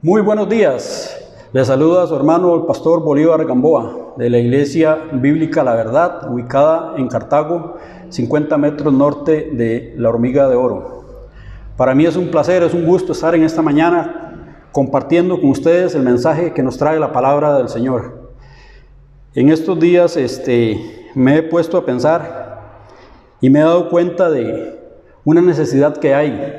Muy buenos días. Les saluda a su hermano el pastor Bolívar Gamboa de la Iglesia Bíblica La Verdad, ubicada en Cartago, 50 metros norte de La Hormiga de Oro. Para mí es un placer, es un gusto estar en esta mañana compartiendo con ustedes el mensaje que nos trae la palabra del Señor. En estos días me he puesto a pensar y me he dado cuenta de una necesidad que hay.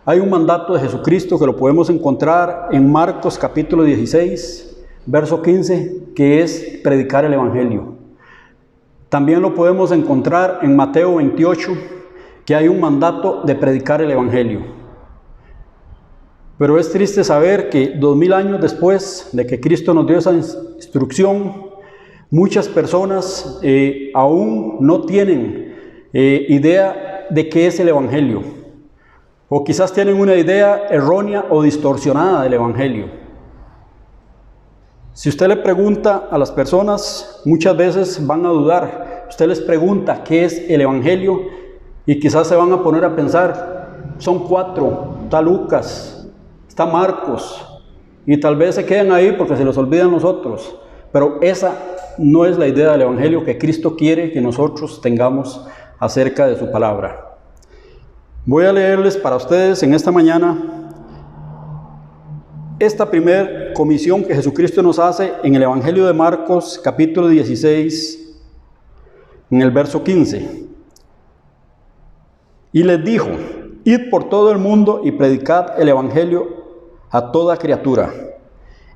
Hay un mandato de Jesucristo que lo podemos encontrar en Marcos capítulo 16, verso 15, que es predicar el Evangelio. También lo podemos encontrar en Mateo 28, que hay un mandato de predicar el Evangelio. Pero es triste saber que 2000 años después de que Cristo nos dio esa instrucción, muchas personas aún no tienen idea de qué es el Evangelio. O quizás tienen una idea errónea o distorsionada del Evangelio. Si usted le pregunta a las personas, muchas veces van a dudar. Usted les pregunta qué es el Evangelio y quizás se van a poner a pensar, son 4, está Lucas, está Marcos, y tal vez se queden ahí porque se les olvidan los otros. Pero esa no es la idea del Evangelio que Cristo quiere que nosotros tengamos acerca de su palabra. Voy a leerles para ustedes en esta mañana esta primer comisión que Jesucristo nos hace en el Evangelio de Marcos, capítulo 16, en el verso 15. Y les dijo: id por todo el mundo y predicad el Evangelio a toda criatura.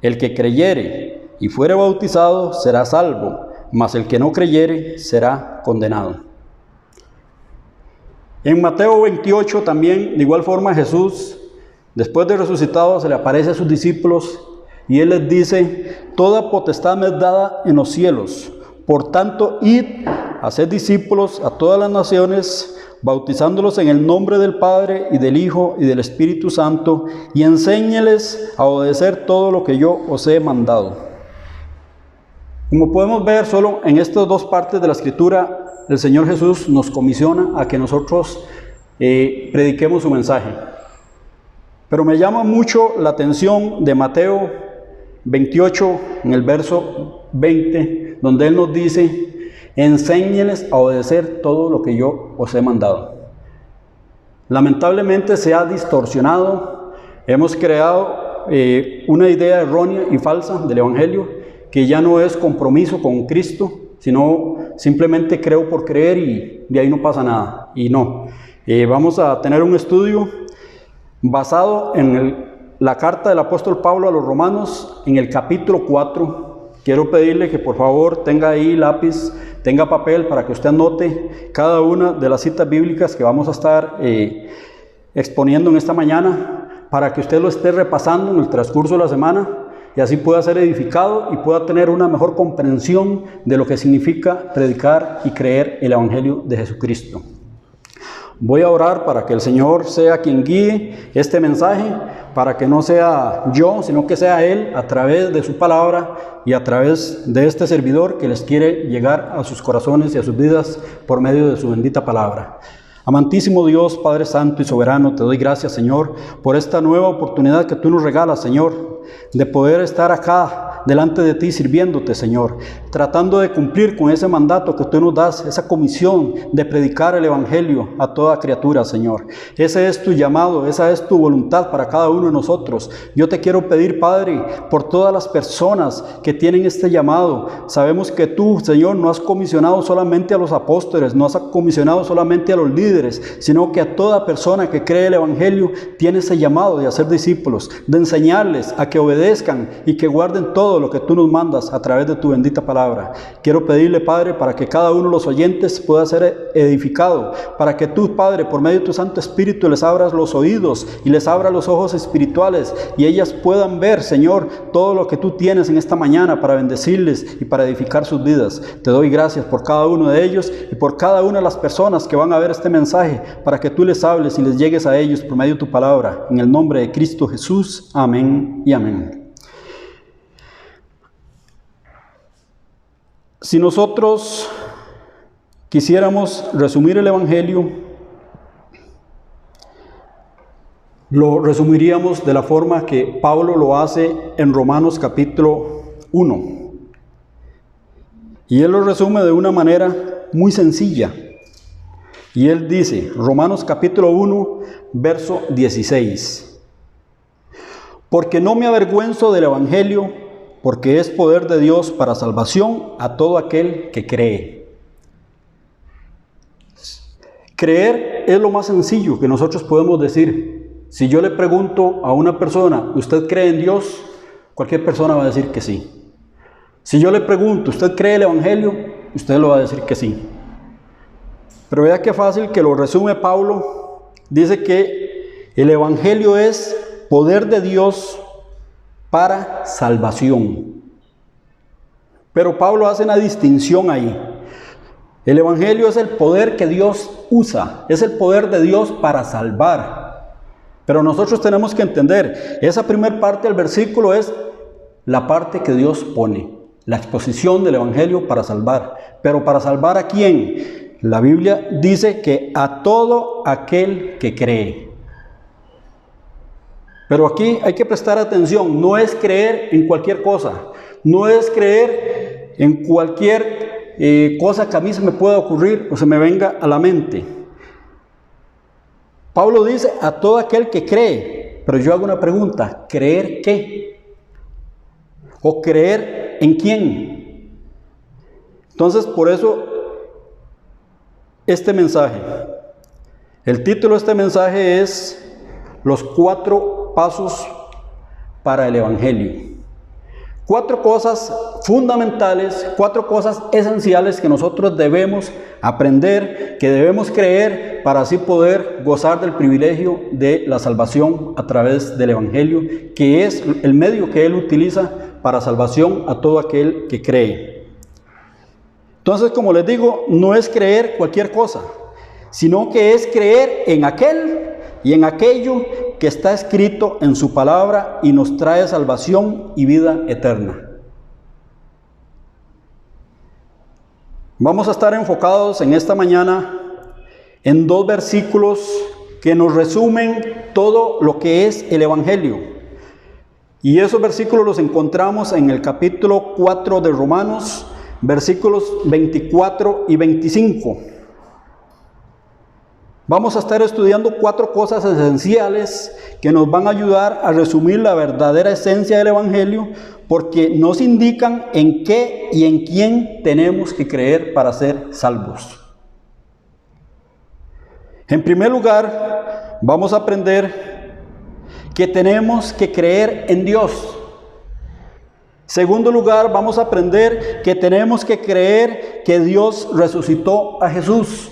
El que creyere y fuere bautizado será salvo, mas el que no creyere será condenado. En Mateo 28 también, de igual forma, Jesús, después de resucitado, se le aparece a sus discípulos y Él les dice: toda potestad me es dada en los cielos. Por tanto, id, haced discípulos a todas las naciones, bautizándolos en el nombre del Padre y del Hijo y del Espíritu Santo, y enséñeles a obedecer todo lo que yo os he mandado. Como podemos ver, solo en estas dos partes de la Escritura, el Señor Jesús nos comisiona a que nosotros prediquemos su mensaje. Pero me llama mucho la atención de Mateo 28, en el verso 20, donde Él nos dice: enséñeles a obedecer todo lo que yo os he mandado. Lamentablemente se ha distorsionado, hemos creado una idea errónea y falsa del Evangelio, que ya no es compromiso con Cristo, sino simplemente creo por creer y de ahí no pasa nada. Y no, vamos a tener un estudio basado en la carta del apóstol Pablo a los Romanos, en el capítulo 4. Quiero pedirle que por favor tenga ahí lápiz, tenga papel para que usted anote cada una de las citas bíblicas que vamos a estar exponiendo en esta mañana, para que usted lo esté repasando en el transcurso de la semana y así pueda ser edificado y pueda tener una mejor comprensión de lo que significa predicar y creer el Evangelio de Jesucristo. Voy a orar para que el Señor sea quien guíe este mensaje, para que no sea yo, sino que sea Él a través de su palabra y a través de este servidor que les quiere llegar a sus corazones y a sus vidas por medio de su bendita palabra. Amantísimo Dios, Padre Santo y Soberano, te doy gracias, Señor, por esta nueva oportunidad que tú nos regalas, Señor, de poder estar acá delante de ti sirviéndote, Señor, tratando de cumplir con ese mandato que tú nos das, esa comisión de predicar el Evangelio a toda criatura, Señor. Ese es tu llamado, esa es tu voluntad para cada uno de nosotros. Yo te quiero pedir, Padre, por todas las personas que tienen este llamado. Sabemos que tú, Señor, no has comisionado solamente a los apóstoles, no has comisionado solamente a los líderes, sino que a toda persona que cree el Evangelio tiene ese llamado de hacer discípulos, de enseñarles a que obedezcan y que guarden todo lo que tú nos mandas a través de tu bendita palabra. Quiero pedirle, Padre, para que cada uno de los oyentes pueda ser edificado, para que tú, Padre, por medio de tu Santo Espíritu les abras los oídos y les abras los ojos espirituales y ellas puedan ver, Señor, todo lo que tú tienes en esta mañana para bendecirles y para edificar sus vidas. Te doy gracias por cada uno de ellos y por cada una de las personas que van a ver este mensaje, para que tú les hables y les llegues a ellos por medio de tu palabra. En el nombre de Cristo Jesús. Amén y amén. Si nosotros quisiéramos resumir el Evangelio, Lo resumiríamos de la forma que Pablo lo hace en Romanos capítulo 1. Y él lo resume de una manera muy sencilla. Y él dice, Romanos capítulo 1, verso 16. Porque no me avergüenzo del Evangelio, porque es poder de Dios para salvación a todo aquel que cree. Creer es lo más sencillo que nosotros podemos decir. Si yo le pregunto a una persona, ¿usted cree en Dios? Cualquier persona va a decir que sí. Si yo le pregunto, ¿usted cree el Evangelio? Usted lo va a decir que sí. Pero vea qué fácil que lo resume Pablo. Dice que el Evangelio es poder de Dios para salvación. Pero Pablo hace una distinción ahí. El Evangelio es el poder que Dios usa, es el poder de Dios para salvar. Pero nosotros tenemos que entender, esa primera parte del versículo es la parte que Dios pone, la exposición del Evangelio para salvar. Pero ¿para salvar a quién? La Biblia dice que a todo aquel que cree. Pero aquí hay que prestar atención, no es creer en cualquier cosa, no es creer en cualquier cosa que a mí se me pueda ocurrir o se me venga a la mente. Pablo dice a todo aquel que cree, pero yo hago una pregunta, ¿creer qué? ¿O creer en quién? Entonces, por eso, este mensaje, el título de este mensaje es Los 4 pasos para el Evangelio. 4 cosas fundamentales, 4 cosas esenciales que nosotros debemos aprender, que debemos creer para así poder gozar del privilegio de la salvación a través del Evangelio, que es el medio que Él utiliza para salvación a todo aquel que cree. Entonces, como les digo, no es creer cualquier cosa, sino que es creer en aquel y en aquello que está escrito en su palabra y nos trae salvación y vida eterna. Vamos a estar enfocados en esta mañana en 2 versículos que nos resumen todo lo que es el Evangelio. Y esos versículos los encontramos en el capítulo 4 de Romanos, versículos 24 y 25. Vamos a estar estudiando 4 cosas esenciales que nos van a ayudar a resumir la verdadera esencia del Evangelio, porque nos indican en qué y en quién tenemos que creer para ser salvos. En primer lugar, vamos a aprender que tenemos que creer en Dios. En segundo lugar, vamos a aprender que tenemos que creer que Dios resucitó a Jesús.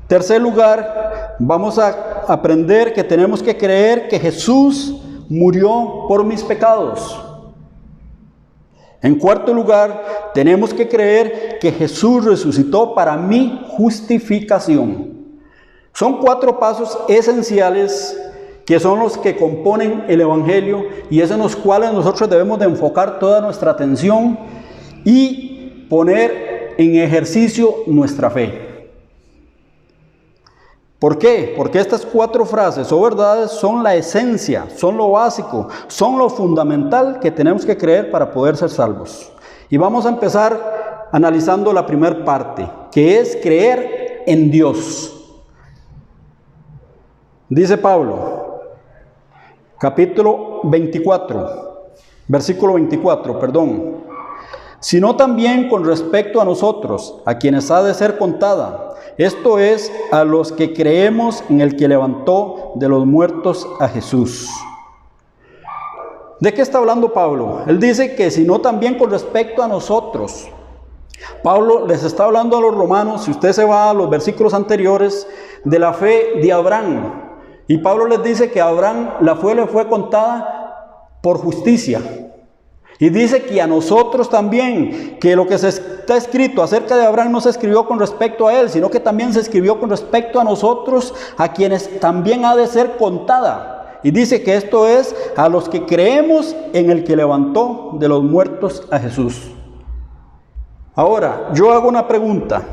En tercer lugar, vamos a aprender que tenemos que creer que Jesús murió por mis pecados. En cuarto lugar, tenemos que creer que Jesús resucitó para mi justificación. Son 4 pasos esenciales que son los que componen el Evangelio y es en los cuales nosotros debemos de enfocar toda nuestra atención y poner en ejercicio nuestra fe. ¿Por qué? Porque estas 4 frases o verdades son la esencia, son lo básico, son lo fundamental que tenemos que creer para poder ser salvos. Y vamos a empezar analizando la primera parte, que es creer en Dios. Dice Pablo, capítulo 24, versículo 24, sino también con respecto a nosotros, a quienes ha de ser contada. Esto es, a los que creemos en el que levantó de los muertos a Jesús. ¿De qué está hablando Pablo? Él dice que sino también con respecto a nosotros. Pablo les está hablando a los romanos, si usted se va a los versículos anteriores, de la fe de Abraham. Y Pablo les dice que a Abraham la fe le fue contada por justicia. Y dice que a nosotros también, que lo que se está escrito acerca de Abraham no se escribió con respecto a él, sino que también se escribió con respecto a nosotros, a quienes también ha de ser contada. Y dice que esto es a los que creemos en el que levantó de los muertos a Jesús. Ahora, yo hago una pregunta.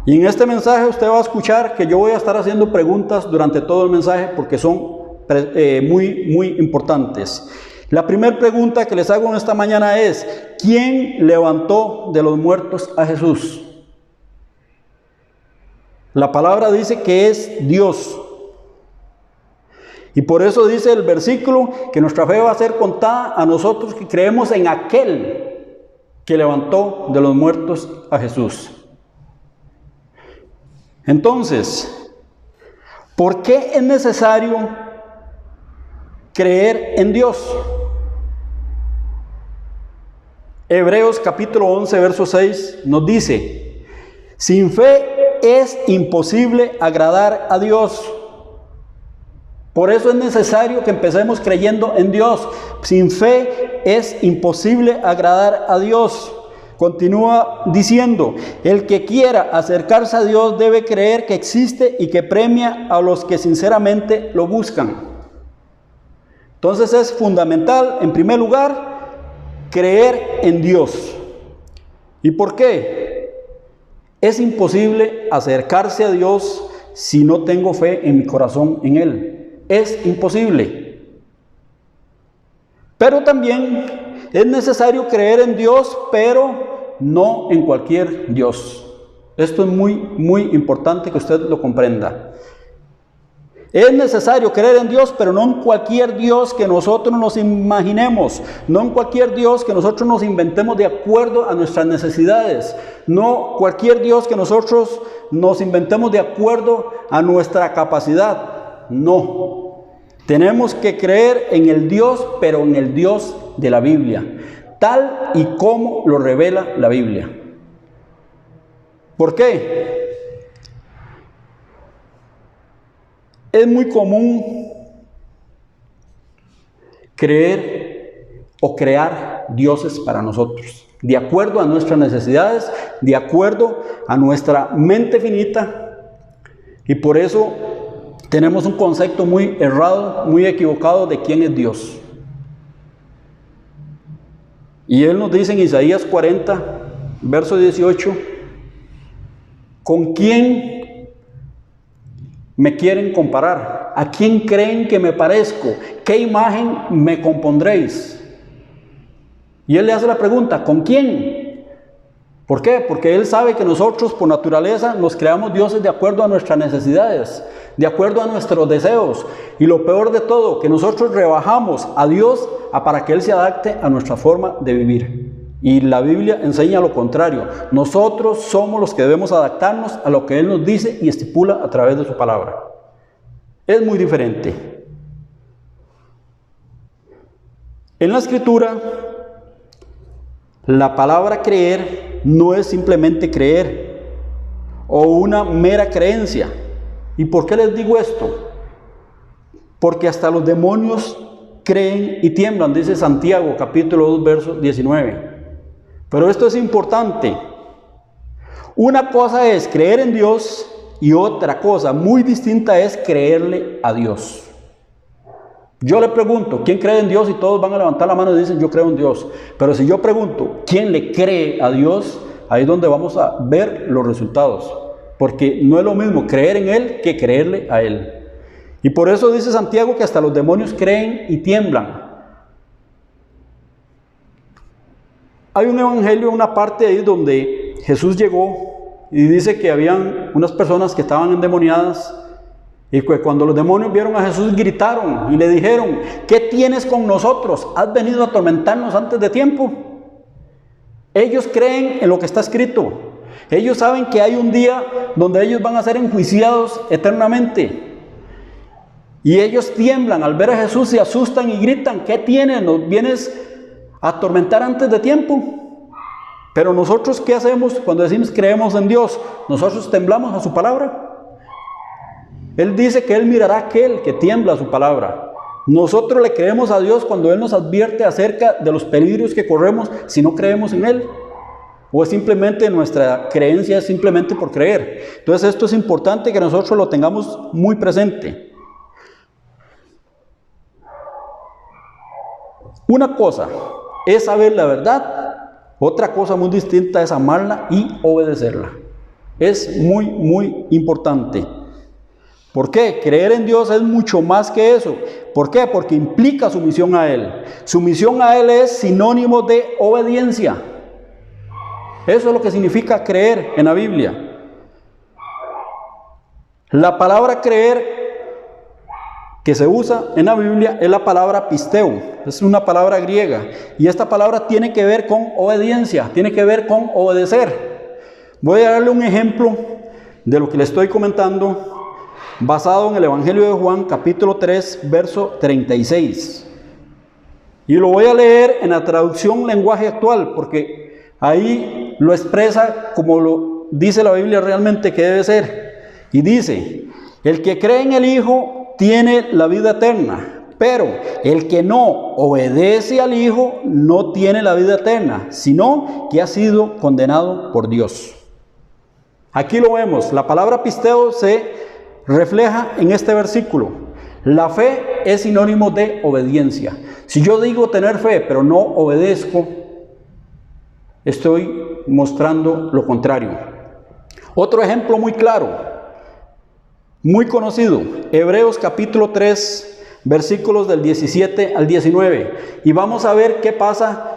Y en este mensaje usted va a escuchar que yo voy a estar haciendo preguntas durante todo el mensaje porque son muy importantes. La primera pregunta que les hago en esta mañana es: ¿quién levantó de los muertos a Jesús? La palabra dice que es Dios. Y por eso dice el versículo que nuestra fe va a ser contada a nosotros que creemos en aquel que levantó de los muertos a Jesús. Entonces, ¿por qué es necesario creer en Dios? Hebreos capítulo 11, verso 6 nos dice: sin fe es imposible agradar a Dios. Por eso es necesario que empecemos creyendo en Dios. Sin fe es imposible agradar a Dios. Continúa diciendo: el que quiera acercarse a Dios debe creer que existe y que premia a los que sinceramente lo buscan. Entonces es fundamental, en primer lugar, creer en Dios. ¿Y por qué? Es imposible acercarse a Dios si no tengo fe en mi corazón en Él. Es imposible. Pero también es necesario creer en Dios, pero no en cualquier Dios. Esto es muy importante que usted lo comprenda. Es necesario creer en Dios, pero no en cualquier Dios que nosotros nos imaginemos, no en cualquier Dios que nosotros nos inventemos de acuerdo a nuestras necesidades, no cualquier Dios que nosotros nos inventemos de acuerdo a nuestra capacidad. No, tenemos que creer en el Dios, pero en el Dios de la Biblia, tal y como lo revela la Biblia. ¿Por qué? Es muy común creer o crear dioses para nosotros, de acuerdo a nuestras necesidades, de acuerdo a nuestra mente finita, y por eso tenemos un concepto muy errado, muy equivocado de quién es Dios. Y Él nos dice en Isaías 40, verso 18, ¿con quién me quieren comparar? ¿A quién creen que me parezco? ¿Qué imagen me compondréis? Y Él le hace la pregunta, ¿con quién? ¿Por qué? Porque Él sabe que nosotros por naturaleza nos creamos dioses de acuerdo a nuestras necesidades, de acuerdo a nuestros deseos. Y lo peor de todo, que nosotros rebajamos a Dios para que Él se adapte a nuestra forma de vivir. Y la Biblia enseña lo contrario. Nosotros somos los que debemos adaptarnos a lo que Él nos dice y estipula a través de su palabra. Es muy diferente. En la Escritura, la palabra creer no es simplemente creer o una mera creencia. ¿Y por qué les digo esto? Porque hasta los demonios creen y tiemblan, dice Santiago capítulo 2, verso 19. Pero esto es importante. Una cosa es creer en Dios y otra cosa muy distinta es creerle a Dios. Yo le pregunto, ¿quién cree en Dios? Y todos van a levantar la mano y dicen, yo creo en Dios. Pero si yo pregunto, ¿quién le cree a Dios? Ahí es donde vamos a ver los resultados. Porque no es lo mismo creer en Él que creerle a Él. Y por eso dice Santiago que hasta los demonios creen y tiemblan. Hay un evangelio, una parte ahí donde Jesús llegó y dice que habían unas personas que estaban endemoniadas. Y cuando los demonios vieron a Jesús gritaron y le dijeron, ¿qué tienes con nosotros? ¿Has venido a atormentarnos antes de tiempo? Ellos creen en lo que está escrito. Ellos saben que hay un día donde ellos van a ser enjuiciados eternamente. Y ellos tiemblan al ver a Jesús, se asustan y gritan, ¿qué tienes? ¿Nos vienes a atormentar antes de tiempo? Pero nosotros, ¿qué hacemos cuando decimos creemos en Dios? Nosotros temblamos a su palabra. Él dice que Él mirará a aquel que tiembla a su palabra. Nosotros le creemos a Dios cuando Él nos advierte acerca de los peligros que corremos si no creemos en Él. O es simplemente nuestra creencia, es simplemente por creer. Entonces esto es importante que nosotros lo tengamos muy presente. Una cosa es saber la verdad, otra cosa muy distinta es amarla y obedecerla. Es muy, muy importante. ¿Por qué? Creer en Dios es mucho más que eso. ¿Por qué? Porque implica sumisión a Él. Sumisión a Él es sinónimo de obediencia. Eso es lo que significa creer en la Biblia. La palabra creer que se usa en la Biblia es la palabra pisteu. Es una palabra griega. Y esta palabra tiene que ver con obediencia, tiene que ver con obedecer. Voy a darle un ejemplo de lo que le estoy comentando, basado en el Evangelio de Juan, capítulo 3, verso 36. Y lo voy a leer en la traducción lenguaje actual, porque ahí lo expresa como lo dice la Biblia realmente que debe ser. Y dice: el que cree en el Hijo tiene la vida eterna, pero el que no obedece al Hijo no tiene la vida eterna, sino que ha sido condenado por Dios. Aquí lo vemos, la palabra pisteo se refleja en este versículo. La fe es sinónimo de obediencia. Si yo digo tener fe, pero no obedezco, estoy mostrando lo contrario. Otro ejemplo muy claro, muy conocido, Hebreos capítulo 3, versículos del 17 al 19. Y vamos a ver qué pasa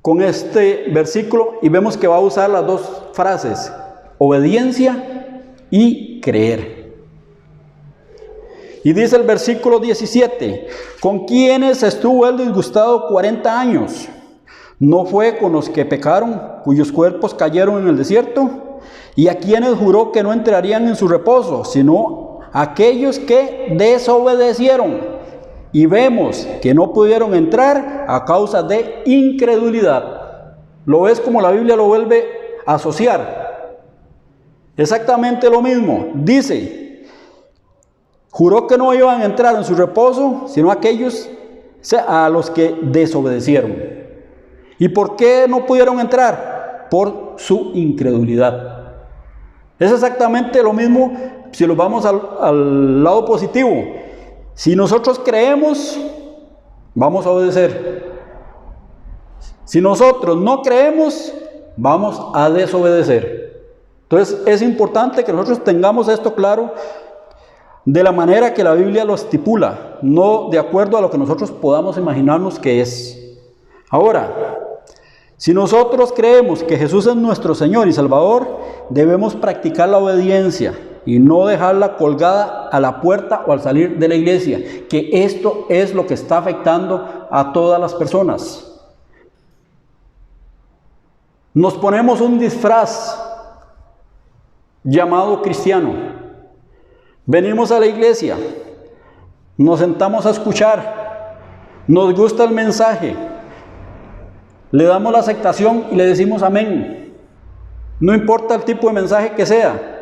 con este versículo, y vemos que va a usar las dos frases, obediencia y creer. Y dice el versículo 17: ¿con quiénes estuvo él disgustado 40 años? ¿No fue con los que pecaron, cuyos cuerpos cayeron en el desierto? ¿Y a quienes juró que no entrarían en su reposo, sino aquellos que desobedecieron? Y vemos que no pudieron entrar a causa de incredulidad. ¿Lo ves como la Biblia lo vuelve a asociar? Exactamente lo mismo. Dice, juró que no iban a entrar en su reposo, sino aquellos a los que desobedecieron. ¿Y por qué no pudieron entrar? Por su incredulidad. Es exactamente lo mismo si lo vamos al lado positivo. Si nosotros creemos, vamos a obedecer. Si nosotros no creemos, vamos a desobedecer. Entonces es importante que nosotros tengamos esto claro de la manera que la Biblia lo estipula, no de acuerdo a lo que nosotros podamos imaginarnos que es. Ahora, si nosotros creemos que Jesús es nuestro Señor y Salvador, debemos practicar la obediencia y no dejarla colgada a la puerta o al salir de la iglesia, que esto es lo que está afectando a todas las personas. Nos ponemos un disfraz llamado cristiano. Venimos a la iglesia, nos sentamos a escuchar, nos gusta el mensaje, le damos la aceptación y le decimos amén. No importa el tipo de mensaje que sea,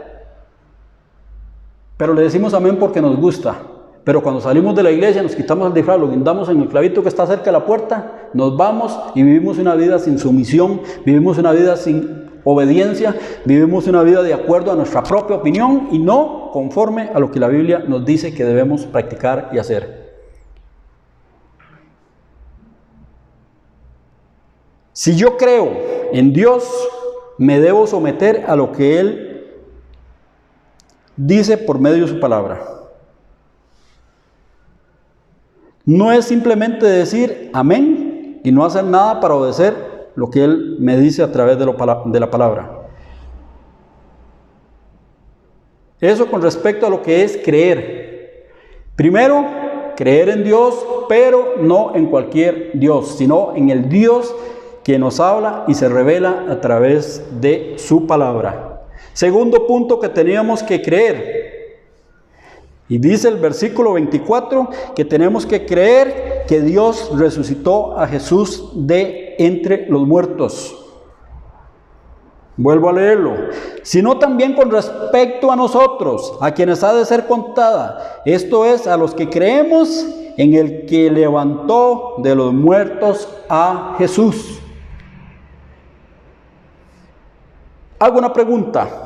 pero le decimos amén porque nos gusta. Pero cuando salimos de la iglesia nos quitamos el disfraz, lo guindamos en el clavito que está cerca de la puerta, nos vamos y vivimos una vida sin sumisión, vivimos una vida sin obediencia, vivimos una vida de acuerdo a nuestra propia opinión y no conforme a lo que la Biblia nos dice que debemos practicar y hacer. Si yo creo en Dios, me debo someter a lo que Él dice por medio de su palabra. No es simplemente decir amén y no hacer nada para obedecer lo que Él me dice a través de la palabra. Eso con respecto a lo que es creer. Primero, creer en Dios, pero no en cualquier Dios, sino en el Dios que nos habla y se revela a través de su palabra. Segundo punto que teníamos que creer. Y dice el versículo 24 que tenemos que creer que Dios resucitó a Jesús de entre los muertos. Vuelvo a leerlo. Sino también con respecto a nosotros, a quienes ha de ser contada. Esto es, a los que creemos en el que levantó de los muertos a Jesús. Hago una pregunta.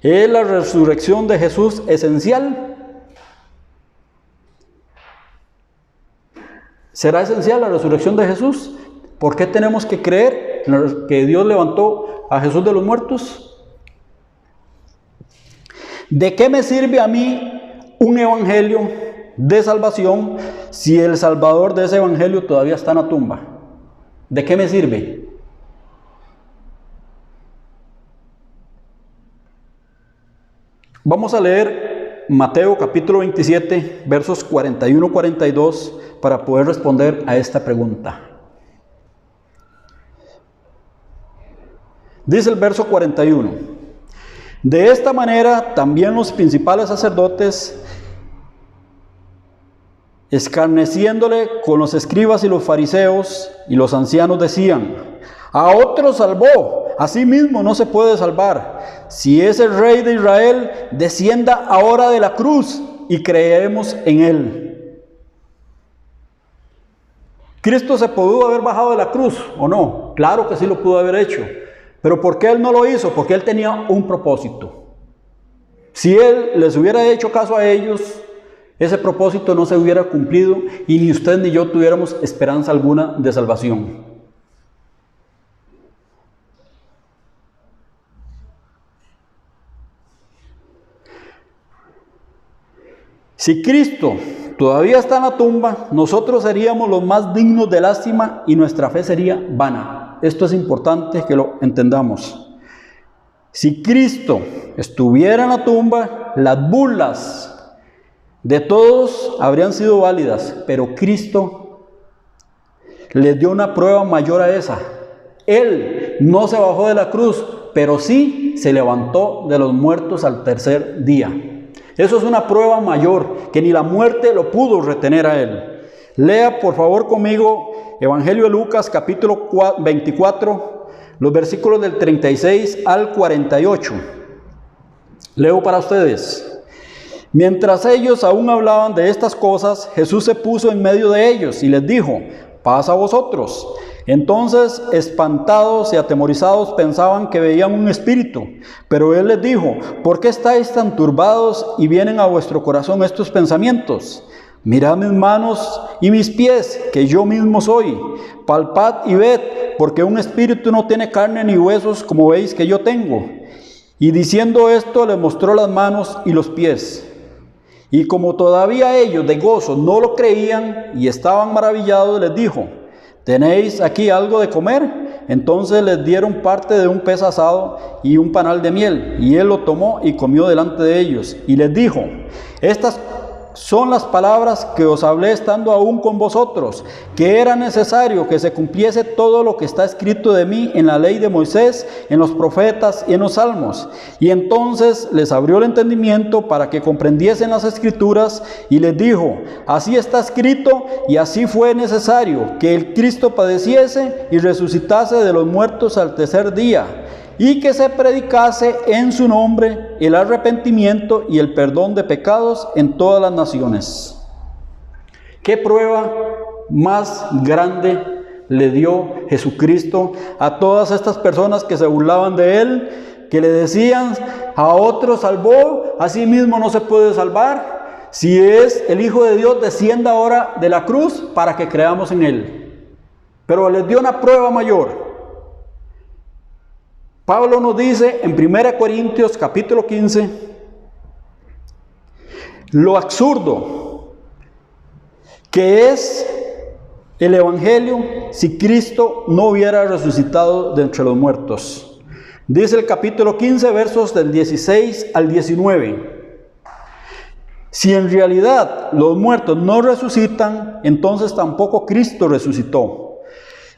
¿Es la resurrección de Jesús esencial? ¿Será esencial la resurrección de Jesús? ¿Por qué tenemos que creer que Dios levantó a Jesús de los muertos? ¿De qué me sirve a mí un evangelio de salvación si el salvador de ese evangelio todavía está en la tumba? ¿De qué me sirve? Vamos a leer Mateo capítulo 27, versos 41-42 para poder responder a esta pregunta. Dice el verso 41: de esta manera también los principales sacerdotes, escarneciéndole con los escribas y los fariseos y los ancianos, decían: a otro salvó, a sí mismo no se puede salvar. Si es el Rey de Israel, descienda ahora de la cruz y creeremos en él. ¿Cristo se pudo haber bajado de la cruz o no? Claro que sí lo pudo haber hecho. ¿Pero por qué él no lo hizo? Porque él tenía un propósito. Si él les hubiera hecho caso a ellos, ese propósito no se hubiera cumplido y ni usted ni yo tuviéramos esperanza alguna de salvación. Si Cristo todavía está en la tumba, nosotros seríamos los más dignos de lástima y nuestra fe sería vana. Esto es importante que lo entendamos. Si Cristo estuviera en la tumba, las burlas de todos habrían sido válidas, pero Cristo les dio una prueba mayor a esa. Él no se bajó de la cruz, pero sí se levantó de los muertos al tercer día. Eso es una prueba mayor, que ni la muerte lo pudo retener a él. Lea por favor conmigo Evangelio de Lucas capítulo 24, los versículos del 36 al 48. Leo para ustedes. Mientras ellos aún hablaban de estas cosas, Jesús se puso en medio de ellos y les dijo: paz a vosotros. Entonces, espantados y atemorizados, pensaban que veían un espíritu. Pero él les dijo: ¿por qué estáis tan turbados y vienen a vuestro corazón estos pensamientos? Mirad mis manos y mis pies, que yo mismo soy. Palpad y ved, porque un espíritu no tiene carne ni huesos, como veis que yo tengo. Y diciendo esto, les mostró las manos y los pies. Y como todavía ellos de gozo no lo creían y estaban maravillados, les dijo: ¿tenéis aquí algo de comer? Entonces les dieron parte de un pez asado y un panal de miel, y él lo tomó y comió delante de ellos, y les dijo: estas son las palabras que os hablé estando aún con vosotros, que era necesario que se cumpliese todo lo que está escrito de mí en la ley de Moisés, en los profetas y en los salmos. Y entonces les abrió el entendimiento para que comprendiesen las escrituras, y les dijo: así está escrito, y así fue necesario que el Cristo padeciese y resucitase de los muertos al tercer día, y que se predicase en su nombre el arrepentimiento y el perdón de pecados en todas las naciones. ¿Qué prueba más grande le dio Jesucristo a todas estas personas que se burlaban de él, que le decían: a otro salvó, a sí mismo no se puede salvar? Si es el Hijo de Dios, descienda ahora de la cruz para que creamos en él. Pero les dio una prueba mayor. Pablo nos dice en 1 Corintios capítulo 15, lo absurdo que es el evangelio si Cristo no hubiera resucitado de entre los muertos. Dice el capítulo 15, versos del 16 al 19. Si en realidad los muertos no resucitan, entonces tampoco Cristo resucitó.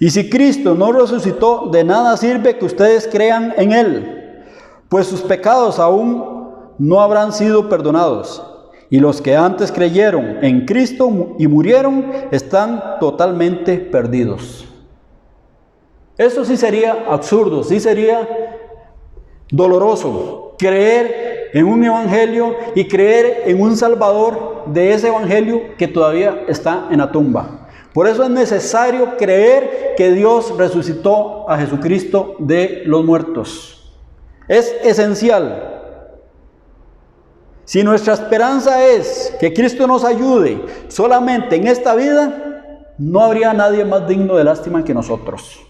Y si Cristo no resucitó, de nada sirve que ustedes crean en él, pues sus pecados aún no habrán sido perdonados. Y los que antes creyeron en Cristo y murieron están totalmente perdidos. Eso sí sería absurdo, sí sería doloroso, creer en un evangelio y creer en un Salvador de ese evangelio que todavía está en la tumba. Por eso es necesario creer que Dios resucitó a Jesucristo de los muertos. Es esencial. Si nuestra esperanza es que Cristo nos ayude solamente en esta vida, no habría nadie más digno de lástima que nosotros.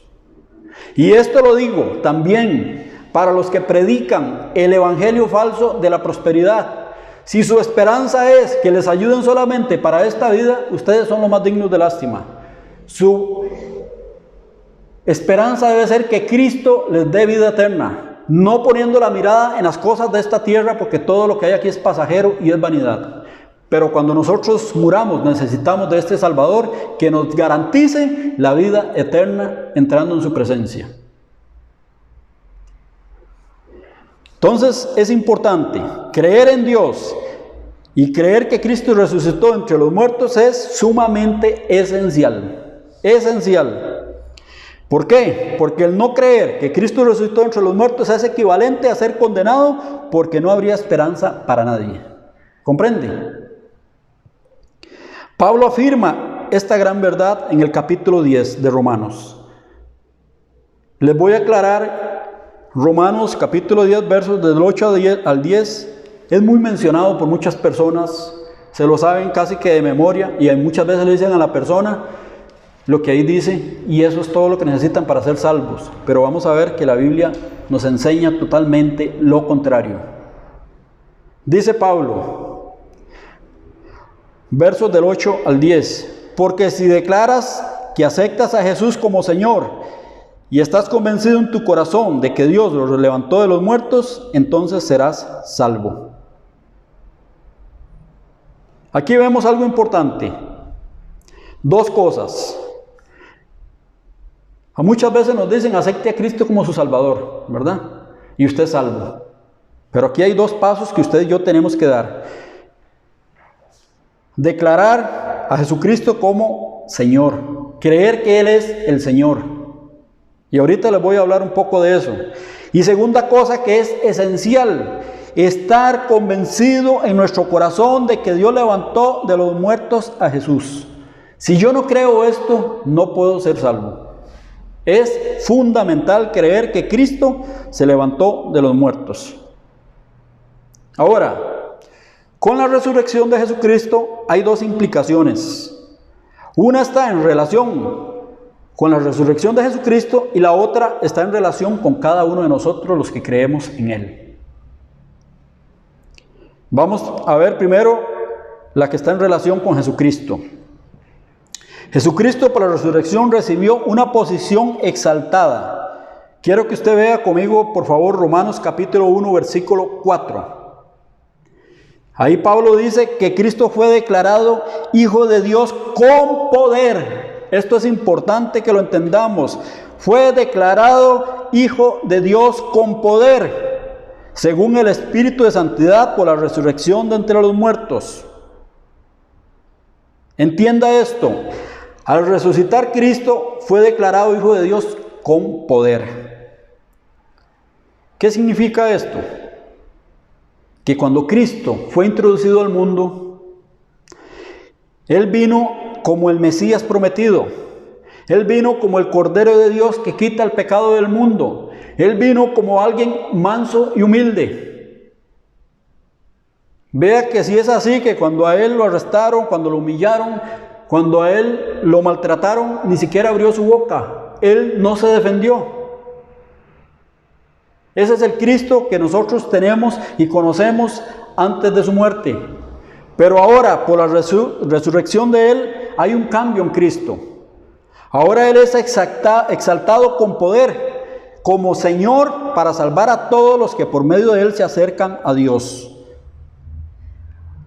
Y esto lo digo también para los que predican el evangelio falso de la prosperidad. Si su esperanza es que les ayuden solamente para esta vida, ustedes son los más dignos de lástima. Su esperanza debe ser que Cristo les dé vida eterna, no poniendo la mirada en las cosas de esta tierra, porque todo lo que hay aquí es pasajero y es vanidad. Pero cuando nosotros muramos, necesitamos de este Salvador que nos garantice la vida eterna entrando en su presencia. Entonces es importante creer en Dios y creer que Cristo resucitó entre los muertos es sumamente esencial. Esencial. ¿Por qué? Porque el no creer que Cristo resucitó entre los muertos es equivalente a ser condenado, porque no habría esperanza para nadie. ¿Comprende? Pablo afirma esta gran verdad en el capítulo 10 de Romanos. Les voy a aclarar. Romanos capítulo 10, versos del 8 al 10, es muy mencionado por muchas personas, se lo saben casi que de memoria, y muchas veces le dicen a la persona lo que ahí dice, y eso es todo lo que necesitan para ser salvos. Pero vamos a ver que la Biblia nos enseña totalmente lo contrario. Dice Pablo, versos del 8 al 10, porque si declaras que aceptas a Jesús como Señor, y estás convencido en tu corazón de que Dios lo levantó de los muertos, entonces serás salvo. Aquí vemos algo importante. Dos cosas. Muchas veces nos dicen, acepte a Cristo como su Salvador, ¿verdad? Y usted es salvo. Pero aquí hay dos pasos que usted y yo tenemos que dar. Declarar a Jesucristo como Señor. Creer que Él es el Señor. Y ahorita les voy a hablar un poco de eso. Y segunda cosa que es esencial, estar convencido en nuestro corazón de que Dios levantó de los muertos a Jesús. Si yo no creo esto, no puedo ser salvo. Es fundamental creer que Cristo se levantó de los muertos. Ahora, con la resurrección de Jesucristo hay dos implicaciones. Una está en relación con la resurrección de Jesucristo y la otra está en relación con cada uno de nosotros los que creemos en Él. Vamos a ver primero la que está en relación con Jesucristo. Jesucristo por la resurrección recibió una posición exaltada. Quiero que usted vea conmigo, por favor, Romanos capítulo 1, versículo 4. Ahí Pablo dice que Cristo fue declarado Hijo de Dios con poder. Esto es importante que lo entendamos. Fue declarado Hijo de Dios con poder, según el Espíritu de Santidad por la resurrección de entre los muertos. Entienda esto. Al resucitar Cristo fue declarado Hijo de Dios con poder. ¿Qué significa esto? Que cuando Cristo fue introducido al mundo, Él vino como el Mesías prometido. Él vino como el Cordero de Dios que quita el pecado del mundo. Él vino como alguien manso y humilde. Vea que si es así, que cuando a Él lo arrestaron, cuando lo humillaron, cuando a Él lo maltrataron, ni siquiera abrió su boca. Él no se defendió. Ese es el Cristo que nosotros tenemos y conocemos antes de su muerte. Pero ahora, por la resurrección de Él, hay un cambio en Cristo. Ahora Él es exaltado con poder, como Señor, para salvar a todos los que por medio de Él se acercan a Dios.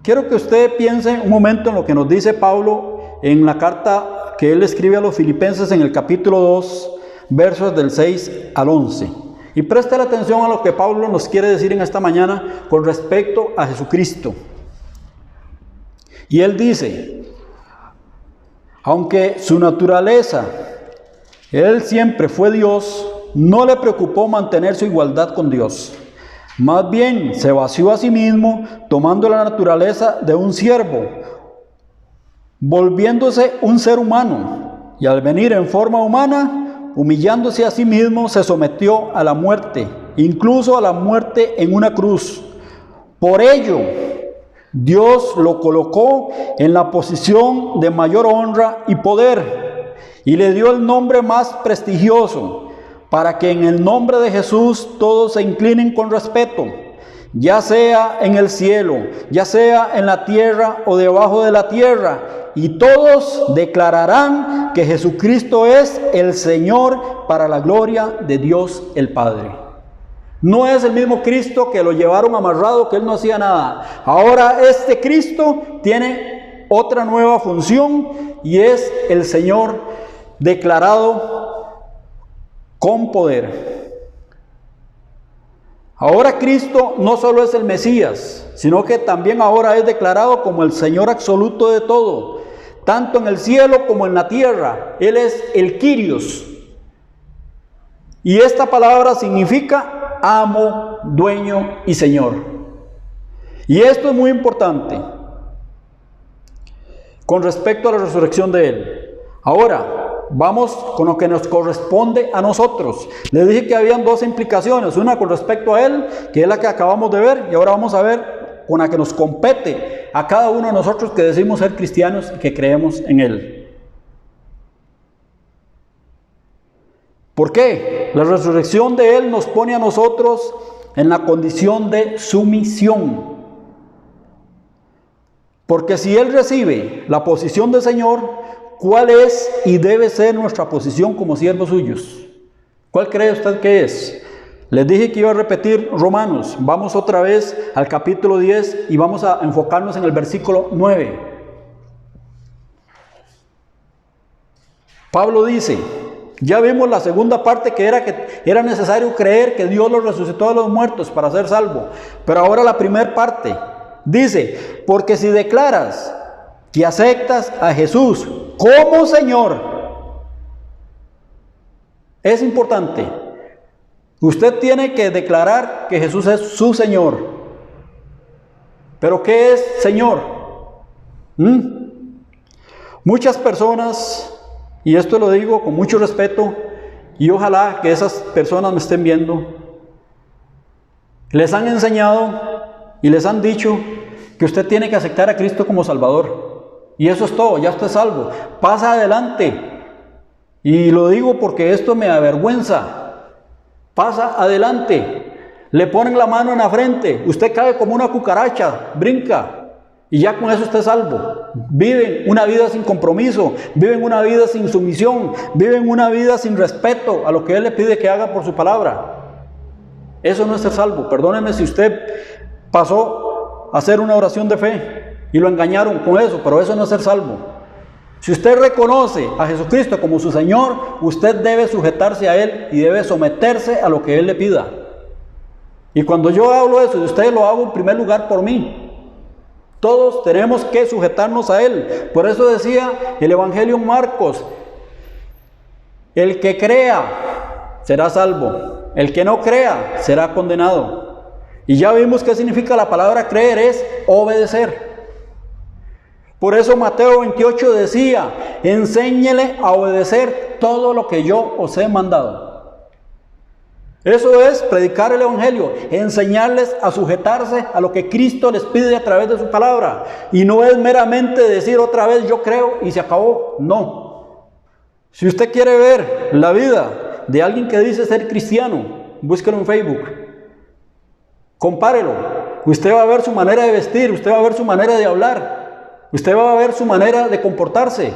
Quiero que usted piense un momento en lo que nos dice Pablo en la carta que él escribe a los Filipenses en el capítulo 2, versos del 6 al 11. Y preste la atención a lo que Pablo nos quiere decir en esta mañana con respecto a Jesucristo. Y él dice, aunque su naturaleza, Él siempre fue Dios, no le preocupó mantener su igualdad con Dios. Más bien se vació a sí mismo, tomando la naturaleza de un siervo, volviéndose un ser humano, y al venir en forma humana, humillándose a sí mismo, se sometió a la muerte, incluso a la muerte en una cruz. Por ello, Dios lo colocó en la posición de mayor honra y poder, y le dio el nombre más prestigioso, para que en el nombre de Jesús todos se inclinen con respeto, ya sea en el cielo, ya sea en la tierra o debajo de la tierra, y todos declararán que Jesucristo es el Señor para la gloria de Dios el Padre. No es el mismo Cristo que lo llevaron amarrado, que Él no hacía nada. Ahora este Cristo tiene otra nueva función y es el Señor declarado con poder. Ahora Cristo no solo es el Mesías, sino que también ahora es declarado como el Señor absoluto de todo, tanto en el cielo como en la tierra. Él es el Kyrios. Y esta palabra significa amo, dueño y Señor. Y esto es muy importante con respecto a la resurrección de Él. Ahora, vamos con lo que nos corresponde a nosotros. Les dije que habían dos implicaciones, una con respecto a Él, que es la que acabamos de ver, y ahora vamos a ver con la que nos compete a cada uno de nosotros que decimos ser cristianos y que creemos en Él. ¿Por qué? La resurrección de Él nos pone a nosotros en la condición de sumisión. Porque si Él recibe la posición de Señor, ¿cuál es y debe ser nuestra posición como siervos suyos? ¿Cuál cree usted que es? Les dije que iba a repetir Romanos. Vamos otra vez al capítulo 10 y vamos a enfocarnos en el versículo 9. Pablo dice, ya vimos la segunda parte que era necesario creer que Dios los resucitó de los muertos para ser salvo. Pero ahora la primera parte dice, porque si declaras que aceptas a Jesús como Señor, es importante. Usted tiene que declarar que Jesús es su Señor. ¿Pero qué es Señor? Muchas personas, y esto lo digo con mucho respeto, y ojalá que esas personas me estén viendo, les han enseñado y les han dicho que usted tiene que aceptar a Cristo como Salvador. Y eso es todo, ya está salvo. Pasa adelante. Y lo digo porque esto me avergüenza. Pasa adelante. Le ponen la mano en la frente. Usted cae como una cucaracha, brinca. Y ya con eso usted es salvo. Viven una vida sin compromiso, viven una vida sin sumisión, viven una vida sin respeto a lo que Él le pide que haga por su palabra. Eso no es ser salvo. Perdóneme si usted pasó a hacer una oración de fe y lo engañaron con eso, pero eso no es ser salvo. Si usted reconoce a Jesucristo como su Señor, usted debe sujetarse a Él y debe someterse a lo que Él le pida. Y cuando yo hablo de eso, de usted lo hago en primer lugar por mí. Todos tenemos que sujetarnos a Él. Por eso decía el Evangelio en Marcos, el que crea será salvo, el que no crea será condenado. Y ya vimos qué significa la palabra creer, es obedecer. Por eso Mateo 28 decía, enséñele a obedecer todo lo que yo os he mandado. Eso es predicar el Evangelio, enseñarles a sujetarse a lo que Cristo les pide a través de su palabra. Y no es meramente decir otra vez yo creo y se acabó. No. Si usted quiere ver la vida de alguien que dice ser cristiano, búsquelo en Facebook. Compárelo. Usted va a ver su manera de vestir, usted va a ver su manera de hablar. Usted va a ver su manera de comportarse.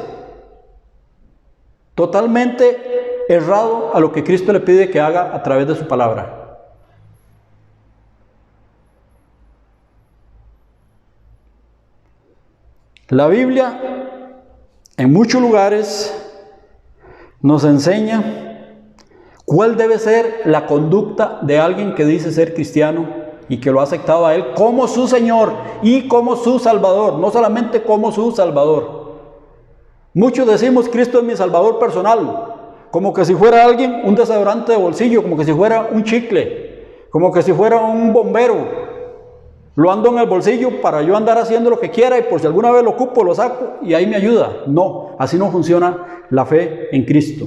Totalmente errado a lo que Cristo le pide que haga a través de su palabra. La Biblia en muchos lugares nos enseña cuál debe ser la conducta de alguien que dice ser cristiano y que lo ha aceptado a Él como su Señor y como su Salvador, no solamente como su Salvador. Muchos decimos Cristo es mi Salvador personal, como que si fuera alguien, un desodorante de bolsillo, como que si fuera un chicle, como que si fuera un bombero. Lo ando en el bolsillo para yo andar haciendo lo que quiera y por si alguna vez lo ocupo, lo saco y ahí me ayuda. No, así no funciona la fe en Cristo.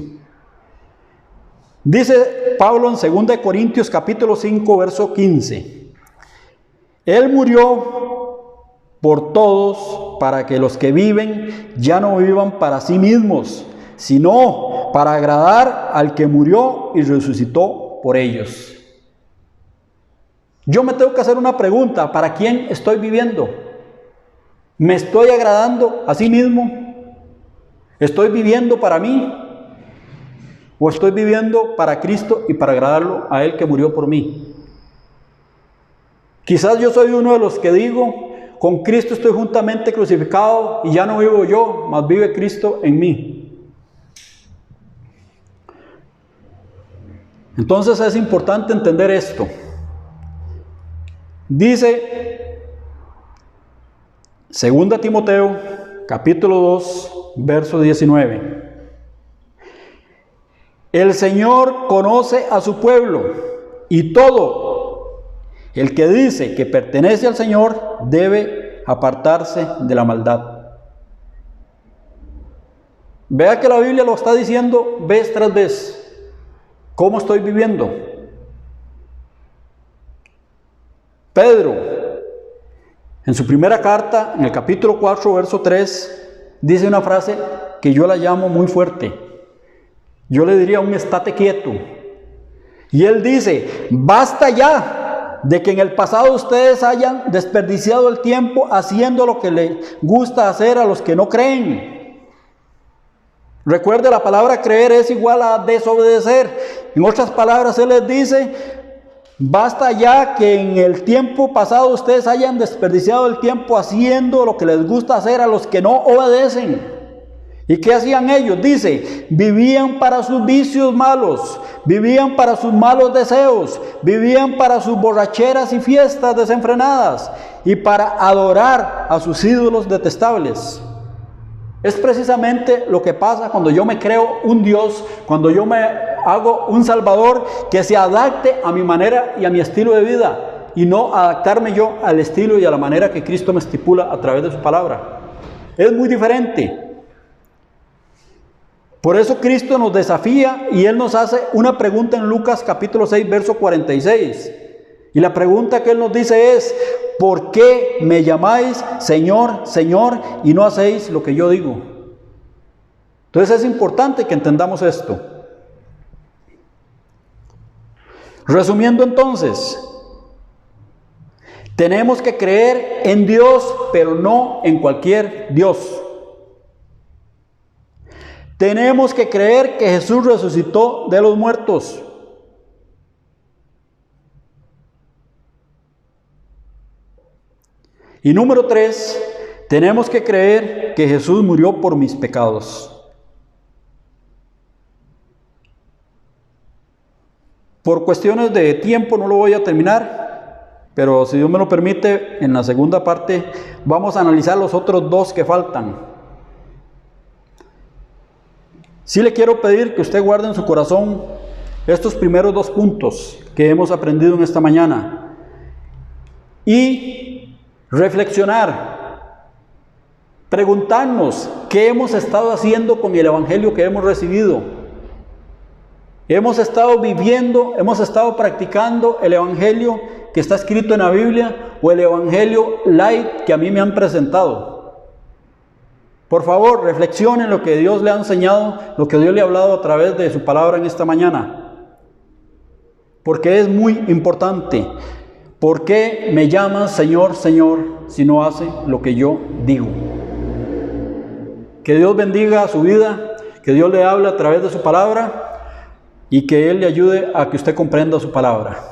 Dice Pablo en 2 Corintios capítulo 5, verso 15. Él murió por todos para que los que viven ya no vivan para sí mismos, sino para agradar al que murió y resucitó por ellos. Yo me tengo que hacer una pregunta: ¿para quién estoy viviendo? ¿Me estoy agradando a sí mismo? ¿Estoy viviendo para mí? ¿O estoy viviendo para Cristo y para agradarlo a Él que murió por mí? Quizás yo soy uno de los que digo: con Cristo estoy juntamente crucificado y ya no vivo yo, mas vive Cristo en mí. Entonces es importante entender esto. Dice 2 Timoteo, capítulo 2, verso 19. El Señor conoce a su pueblo, y todo el que dice que pertenece al Señor debe apartarse de la maldad. Vea que la Biblia lo está diciendo vez tras vez. ¿Cómo estoy viviendo? Pedro, en su primera carta, en el capítulo 4, verso 3, dice una frase que yo la llamo muy fuerte. Yo le diría un estate quieto. Y él dice: basta ya de que en el pasado ustedes hayan desperdiciado el tiempo haciendo lo que les gusta hacer a los que no creen. Recuerde, la palabra creer es igual a desobedecer. En otras palabras, él les dice: basta ya que en el tiempo pasado ustedes hayan desperdiciado el tiempo haciendo lo que les gusta hacer a los que no obedecen. ¿Y qué hacían ellos? Dice: vivían para sus vicios malos, vivían para sus malos deseos, vivían para sus borracheras y fiestas desenfrenadas y para adorar a sus ídolos detestables. Es precisamente lo que pasa cuando yo me creo un Dios, cuando yo me hago un Salvador que se adapte a mi manera y a mi estilo de vida, y no adaptarme yo al estilo y a la manera que Cristo me estipula a través de su palabra. Es muy diferente. Por eso Cristo nos desafía y Él nos hace una pregunta en Lucas capítulo 6, verso 46. Y la pregunta que Él nos dice es: ¿por qué me llamáis Señor, Señor, y no hacéis lo que yo digo? Entonces es importante que entendamos esto. Resumiendo entonces, tenemos que creer en Dios, pero no en cualquier Dios. Tenemos que creer que Jesús resucitó de los muertos. Y número 3, tenemos que creer que Jesús murió por mis pecados. Por cuestiones de tiempo no lo voy a terminar, pero si Dios me lo permite, en la segunda parte vamos a analizar los otros 2 que faltan. Sí le quiero pedir que usted guarde en su corazón estos primeros 2 puntos que hemos aprendido en esta mañana y reflexionar, preguntarnos qué hemos estado haciendo con el Evangelio que hemos recibido. Hemos estado viviendo, hemos estado practicando el Evangelio que está escrito en la Biblia o el Evangelio light que a mí me han presentado. Por favor, reflexionen lo que Dios le ha enseñado, lo que Dios le ha hablado a través de su palabra en esta mañana. Porque es muy importante. ¿Por qué me llamas Señor, Señor, si no hace lo que yo digo? Que Dios bendiga su vida, que Dios le hable a través de su palabra y que Él le ayude a que usted comprenda su palabra.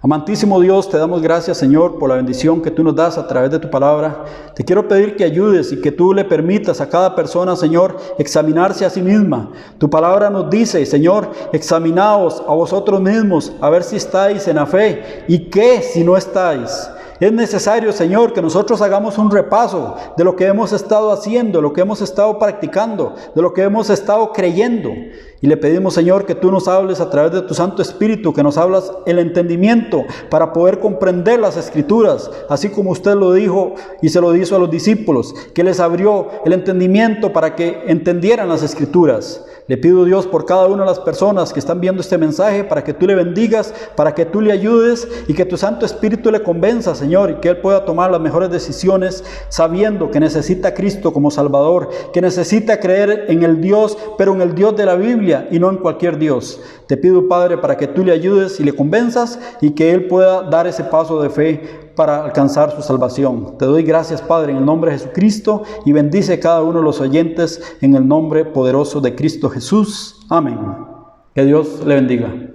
Amantísimo Dios, te damos gracias, Señor, por la bendición que tú nos das a través de tu palabra. Te quiero pedir que ayudes y que tú le permitas a cada persona, Señor, examinarse a sí misma. Tu palabra nos dice, Señor, examinaos a vosotros mismos, a ver si estáis en la fe y qué si no estáis. Es necesario, Señor, que nosotros hagamos un repaso de lo que hemos estado haciendo, de lo que hemos estado practicando, de lo que hemos estado creyendo. Y le pedimos, Señor, que tú nos hables a través de tu Santo Espíritu, que nos hablas el entendimiento para poder comprender las Escrituras, así como usted lo dijo y se lo hizo a los discípulos, que les abrió el entendimiento para que entendieran las Escrituras. Le pido, Dios, por cada una de las personas que están viendo este mensaje, para que tú le bendigas, para que tú le ayudes y que tu Santo Espíritu le convenza, Señor, y que Él pueda tomar las mejores decisiones sabiendo que necesita a Cristo como Salvador, que necesita creer en el Dios, pero en el Dios de la Biblia y no en cualquier Dios. Te pido, Padre, para que tú le ayudes y le convenzas y que Él pueda dar ese paso de fe para alcanzar su salvación. Te doy gracias, Padre, en el nombre de Jesucristo, y bendice cada uno de los oyentes en el nombre poderoso de Cristo Jesús. Amén. Que Dios le bendiga.